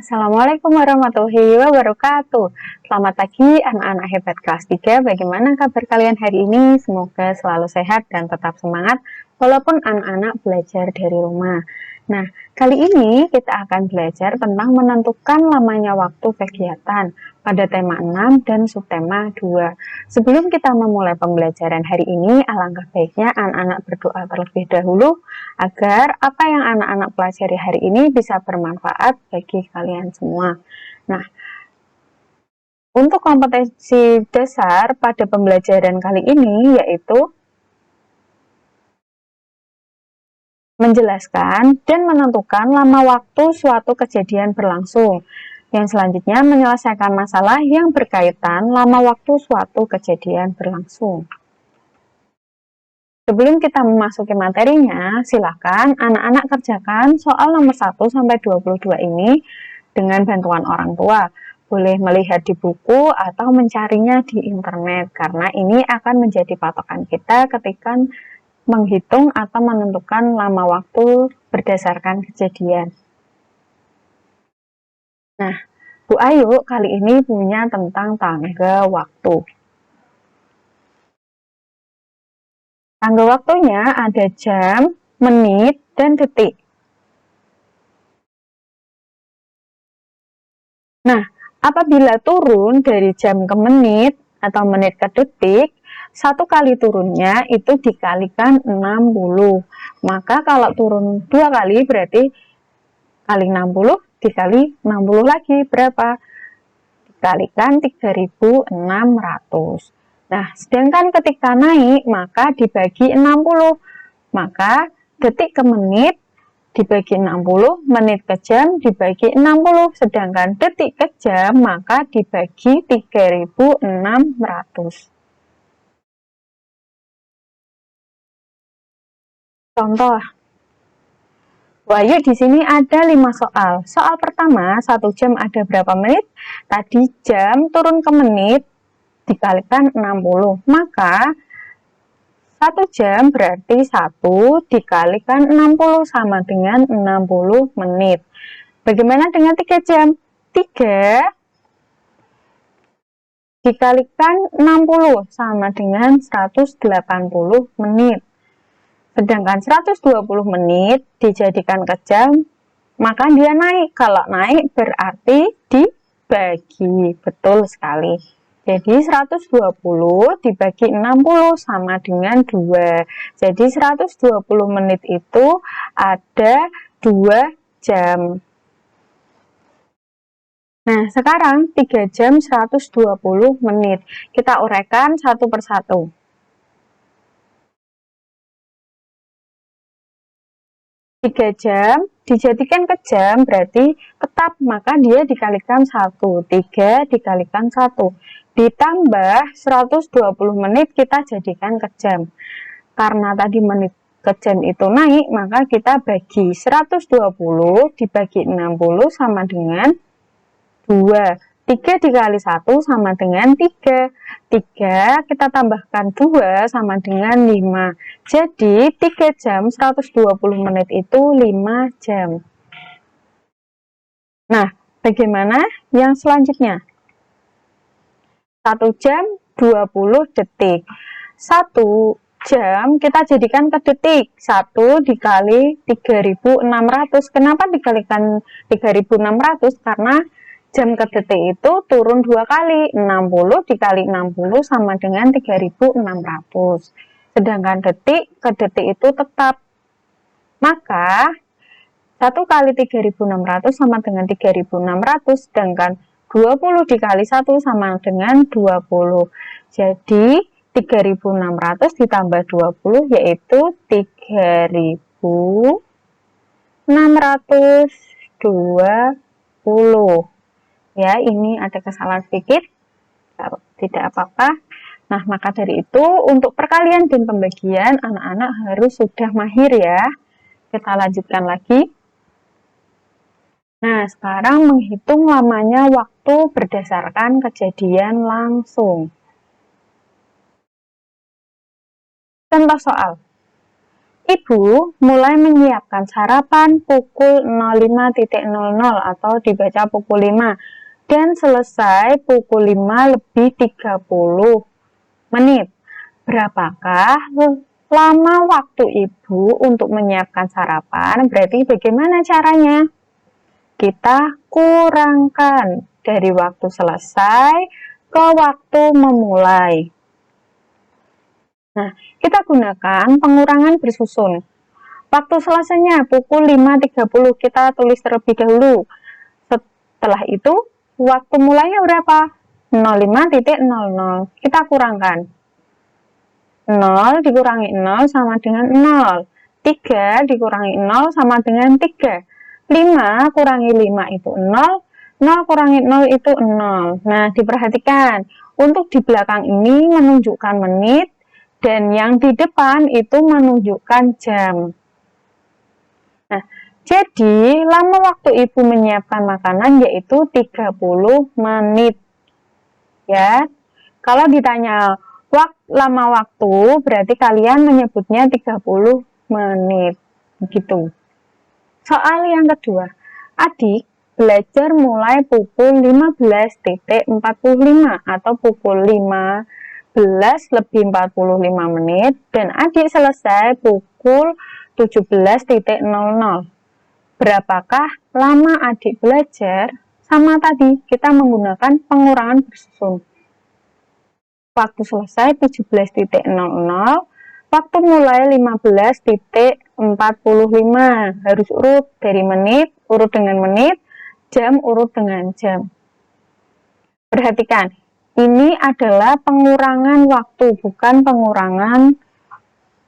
Assalamualaikum warahmatullahi wabarakatuh. Selamat pagi anak-anak hebat kelas 3. Bagaimana kabar kalian hari ini? Semoga selalu sehat dan tetap semangat walaupun anak-anak belajar dari rumah. Nah, kali ini kita akan belajar tentang menentukan lamanya waktu kegiatan pada tema 6 dan subtema 2. Sebelum kita memulai pembelajaran hari ini, alangkah baiknya anak-anak berdoa terlebih dahulu agar apa yang anak-anak pelajari hari ini bisa bermanfaat bagi kalian semua. Nah, untuk kompetensi dasar pada pembelajaran kali ini yaitu menjelaskan dan menentukan lama waktu suatu kejadian berlangsung. Yang selanjutnya menyelesaikan masalah yang berkaitan lama waktu suatu kejadian berlangsung. Sebelum kita memasuki materinya, silakan anak-anak kerjakan soal nomor 1 sampai 22 ini dengan bantuan orang tua. Boleh melihat di buku atau mencarinya di internet karena ini akan menjadi patokan kita ketika menghitung atau menentukan lama waktu berdasarkan kejadian. Nah, Bu Ayu kali ini punya tentang tangga waktu. Tangga waktunya ada jam, menit, dan detik. Nah, apabila turun dari jam ke menit atau menit ke detik, satu kali turunnya itu dikalikan 60. Maka kalau turun 2 kali berarti kali 60 dikali 60 lagi berapa? Dikalikan 3600. Nah, sedangkan ketika naik maka dibagi 60. Maka detik ke menit dibagi 60, menit ke jam dibagi 60, sedangkan detik ke jam maka dibagi 3600. Contoh, Wahyu di sini ada 5 soal. Soal pertama, 1 jam ada berapa menit? Tadi jam turun ke menit dikalikan 60. Maka 1 jam berarti 1 dikalikan 60 sama dengan 60 menit. Bagaimana dengan 3 jam? 3 dikalikan 60 sama dengan 180 menit. Sedangkan 120 menit dijadikan ke jam, maka dia naik. Kalau naik berarti dibagi. Betul sekali. Jadi 120 dibagi 60 sama dengan 2. Jadi 120 menit itu ada 2 jam. Nah, sekarang 3 jam 120 menit. Kita uraikan satu persatu. 3 jam dijadikan ke jam berarti tetap, maka dia dikalikan 1. 3 dikalikan 1. Ditambah 120 menit kita jadikan ke jam. Karena tadi menit ke jam itu naik, maka kita bagi 120 dibagi 60 sama dengan 2. 3 dikali 1 sama dengan 3. 3 kita tambahkan 2 sama dengan 5. Jadi 3 jam 120 menit itu 5 jam. Nah, bagaimana yang selanjutnya? 1 jam 20 detik. 1 jam kita jadikan ke detik. 1 dikali 3600. Kenapa dikalikan 3600? Karena jam ke detik itu turun 2 kali. 60 dikali 60 sama dengan 3600. Sedangkan detik ke detik itu tetap. Maka 1 kali 3600 sama dengan 3600. Sedangkan 20 dikali 1 sama dengan 20. Jadi 3600 ditambah 20 yaitu 3620. Ya, ini ada kesalahan sedikit, tidak apa-apa. Nah, maka dari itu untuk perkalian dan pembagian anak-anak harus sudah mahir ya. Kita lanjutkan lagi. Nah, sekarang menghitung lamanya waktu berdasarkan kejadian langsung. Contoh soal. Ibu mulai menyiapkan sarapan pukul 05.00 atau dibaca pukul 5 dan selesai pukul 5:30 menit. Berapakah lama waktu Ibu untuk menyiapkan sarapan? Berarti bagaimana caranya? Kita kurangkan dari waktu selesai ke waktu memulai. Nah, kita gunakan pengurangan bersusun. Waktu selesainya pukul 5:30 kita tulis terlebih dahulu. Setelah itu, waktu mulainya berapa? 05.00. Kita kurangkan. 0 dikurangi 0 sama dengan 0. 3 dikurangi 0 sama dengan 3. 5 kurangi 5 itu 0. 0 kurangi 0 itu 0. Nah, diperhatikan. Untuk di belakang ini menunjukkan menit. Dan yang di depan itu menunjukkan jam. Nah, jadi lama waktu Ibu menyiapkan makanan yaitu 30 menit. Ya. Kalau ditanya lama waktu, berarti kalian menyebutnya 30 menit. Begitu. Soal yang kedua. Adik belajar mulai pukul 15.45 atau pukul 15:45 menit dan adik selesai pukul 17.00. Berapakah lama adik belajar? Sama tadi, kita menggunakan pengurangan bersusun. Waktu selesai 17.00, waktu mulai 15.45. Harus urut dari menit, urut dengan menit, jam, urut dengan jam. Perhatikan, ini adalah pengurangan waktu, bukan pengurangan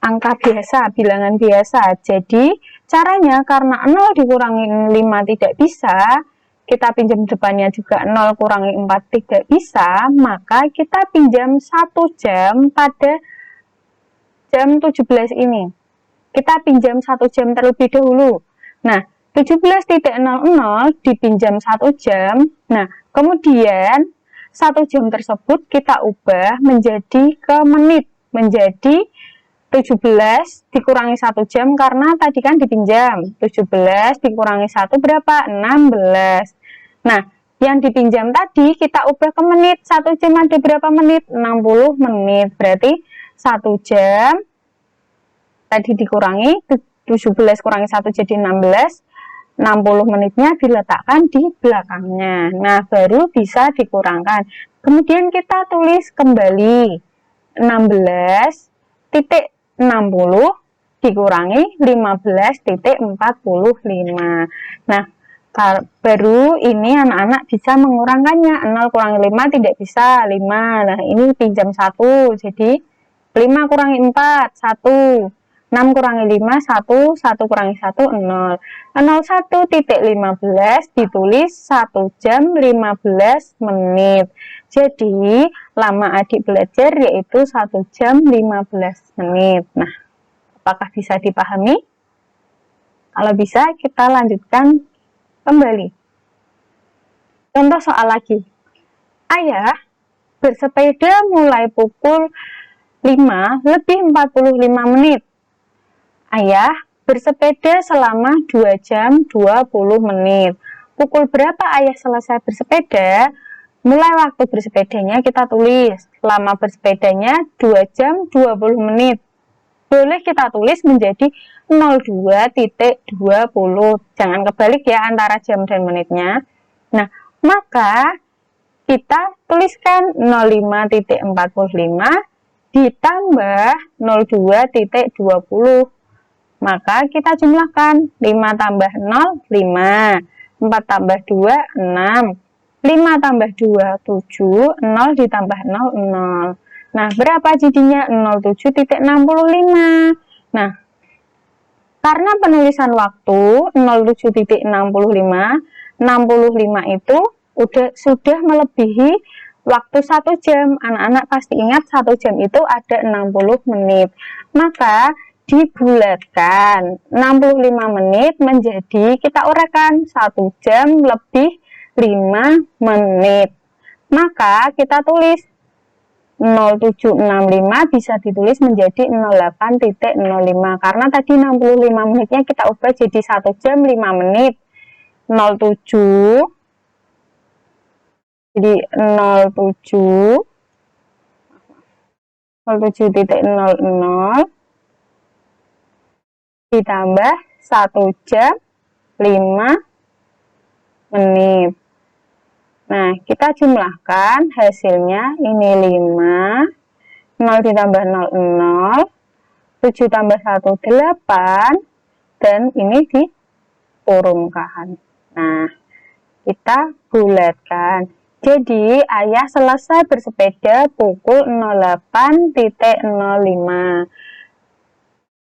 angka biasa, bilangan biasa. Jadi, caranya karena 0 dikurangi 5 tidak bisa, kita pinjam depannya juga 0 kurangi 4 tidak bisa, maka kita pinjam 1 jam pada jam 17 ini. Kita pinjam 1 jam terlebih dahulu. Nah, 17.00 dipinjam 1 jam. Nah, kemudian 1 jam tersebut kita ubah menjadi ke menit, menjadi 17 dikurangi 1 jam karena tadi kan dipinjam. 17 dikurangi 1 berapa? 16. Nah, yang dipinjam tadi kita ubah ke menit. 1 jam ada berapa menit? 60 menit. Berarti 1 jam tadi dikurangi 17 kurangi 1 jadi 16. 60 menitnya diletakkan di belakangnya. Nah, baru bisa dikurangkan. Kemudian kita tulis kembali 16.60 dikurangi 15.45. Nah, baru ini anak-anak bisa mengurangkannya. 0 kurangi 5 tidak bisa, 5. Nah, ini pinjam 1. Jadi 5 kurangi 4, 1. 6 kurangi 5, 1, 1 kurangi 1, 0. 01.15 ditulis 1 jam 15 menit. Jadi, lama adik belajar yaitu 1 jam 15 menit. Nah, apakah bisa dipahami? Kalau bisa, kita lanjutkan kembali. Contoh soal lagi. Ayah bersepeda mulai pukul 5:45 menit. Ayah bersepeda selama 2 jam 20 menit. Pukul berapa ayah selesai bersepeda? Mulai waktu bersepedanya kita tulis. Lama bersepedanya 2 jam 20 menit. Boleh kita tulis menjadi 02.20. Jangan kebalik ya antara jam dan menitnya. Nah, maka kita tuliskan 05.45 ditambah 02.20. Maka kita jumlahkan 5 tambah 0, 5. 4 tambah 2, 6. 5 tambah 2, 7. 0 ditambah 0, 0. Nah, berapa jadinya? 07.65. Nah, karena penulisan waktu 07.65, 65 itu sudah melebihi waktu 1 jam. Anak-anak pasti ingat 1 jam itu ada 60 menit. Maka dibulatkan 65 menit menjadi, kita uraikan 1 jam lebih 5 menit. Maka kita tulis 0765 bisa ditulis menjadi 08.05 karena tadi 65 menitnya kita ubah jadi 1 jam 5 menit. 07 jadi 07.00 ditambah 1 jam 5 menit. Nah, kita jumlahkan hasilnya ini 5, 0 ditambah 0, 7 tambah 1, 8, dan ini dikurungkan. Nah, kita bulatkan. Jadi, ayah selesai bersepeda pukul 08.05.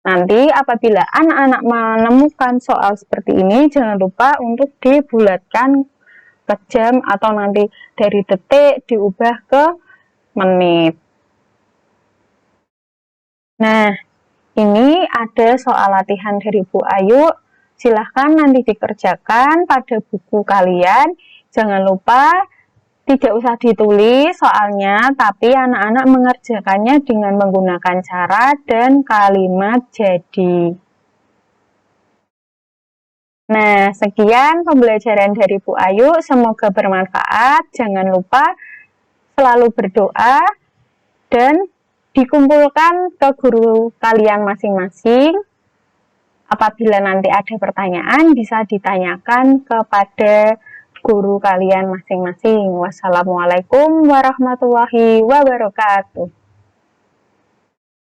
Nanti apabila anak-anak menemukan soal seperti ini, jangan lupa untuk dibulatkan ke jam atau nanti dari detik diubah ke menit. Nah, ini ada soal latihan dari Bu Ayu. Silahkan nanti dikerjakan pada buku kalian. Jangan lupa tidak usah ditulis soalnya, tapi anak-anak mengerjakannya dengan menggunakan cara dan kalimat jadi. Nah, sekian pembelajaran dari Bu Ayu. Semoga bermanfaat. Jangan lupa selalu berdoa dan dikumpulkan ke guru kalian masing-masing. Apabila nanti ada pertanyaan, bisa ditanyakan kepada guru kalian masing-masing. Wassalamualaikum warahmatullahi wabarakatuh.